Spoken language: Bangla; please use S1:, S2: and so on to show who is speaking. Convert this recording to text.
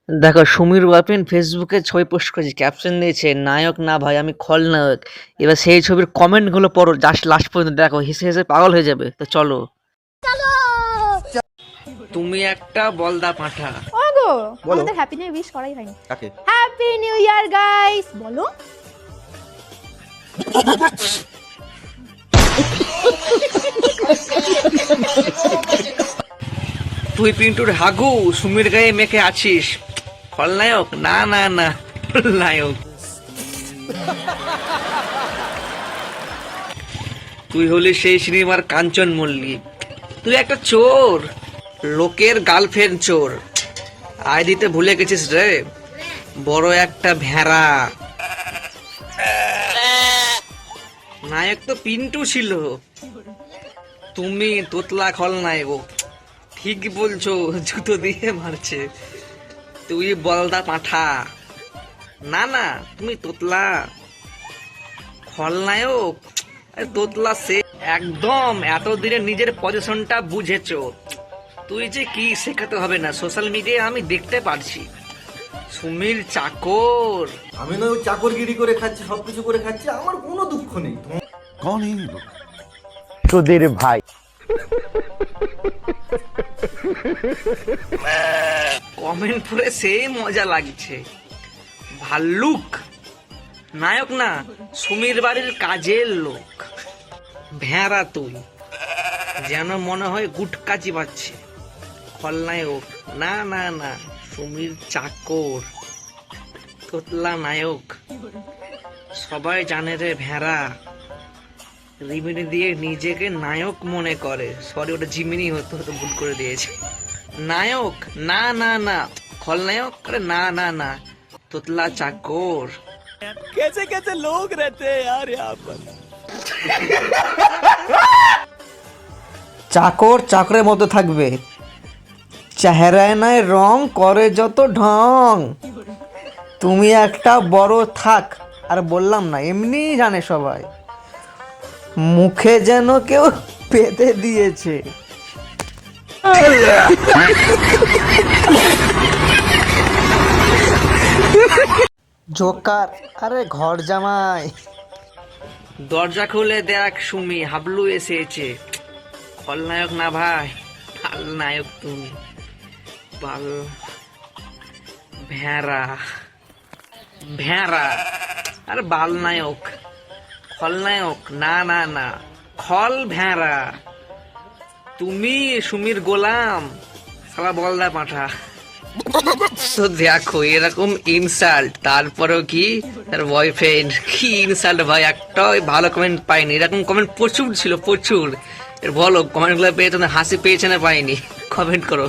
S1: দেখো সুমির গার্লফ্রেন্ড ফেসবুকে ছবি পোস্ট করেছে, ক্যাপশন দিয়েছে নায়ক না ভাই আমি খলনায়ক। এবার সেই ছবির কমেন্ট গুলো পড়ো, জাস্ট লাস্ট পর্যন্ত দেখো, হেসে হেসে পাগল হয়ে যাবে। তো চলো। তুমি একটা বলদা পাঁঠা।
S2: ওগো
S3: বলো।
S2: আমাদের হ্যাপি নিউ উইশ করাই হয়নি।
S3: কাকে?
S2: হ্যাপি নিউ ইয়ার গাইস বলো।
S1: তুই পিন্টুর হাগু সুমির গায়ে মেখে আছিস, খলনায়ক না না না নায়ক। তুই হলি সেই সিনেমার কাঞ্চন মল্লিক। তুই একটা চোর, লোকের গার্লফ্রেন্ড চোর। আয় দিতে ভুলে গেছিস রে, বড় একটা ভেড়া। নায়ক তো পিন্টু ছিল, তুমি তোতলা খলনায়ক। ঠিক বলছো, জুতো দিয়ে মারছে। তুই বলদা পাঁঠা। না না তুমি তোতলা খলনায়ক। আরে তোতলা সে একদম এতদিনে নিজের পজিশনটা বুঝেছো। তুই যে কি শেখাতে হবে না, সোশ্যাল মিডিয়ায় আমি দেখতে পারছি। সুমির চাকর।
S3: আমি না ওই চাকরগিরি করে খাচ্ছি, সবকিছু করে খাচ্ছি, আমার কোনো দুঃখ নেই।
S4: कौन है ये लोग?
S5: তোদের ভাই
S1: কমেন্ট পড়ে সেই মজা লাগছে। ভাল্লুক নায়ক না, সুমির বাড়ির কাজের লোক। ভেড়া তুই, যেন মনে হয় গুটকা চিবাচ্ছে। খলনায়ক না না না, সুমির চাকর। তোতলা নায়ক। সবাই জানে রে ভেড়া। রিমিনি দিয়ে নিজেকে নায়ক মনে করে। সরি, ওটা জিমিনি হতো, হয়তো ভুল করে দিয়েছে। নায়ক না না না, খলনায়ক আরে না না না, তোতলা চাকর।
S5: कैसे कैसे लोग रहते हैं यार यहाँ पर।
S6: চাকর চাকরের মতো থাকবে, চেহারায় নাই রং, করে যত ঢং। তুমি একটা বড় থাক, আর বললাম না, এমনি জানে সবাই, মুখে যেন কেউ পেতে দিয়েছে। জোকার, আরে ঘর জামাই।
S1: দরজা খুলে দেখ সুমি, হাবলু এসেছে। খলনায়ক না ভাই, বাল নায়ক তুমি। বাল ভেড়া। ভেড়া আরে বাল নায়ক। খলনায়ক না না না, খল ভেড়া। তুমি সুমির গোলাম, সালা বলদা পাঁঠা। তো দেখো এরকম ইনসাল্ট, তারপরেও কি তার বয়ফ্রেন্ড। কি ইনসাল্ট ভাই, একটা ভালো কমেন্ট পাইনি। এরকম কমেন্ট প্রচুর ছিল, প্রচুর। এর বলো কমেন্ট গুলো পেয়েছো না, হাসি পেয়েছে না পাইনি? কমেন্ট করো।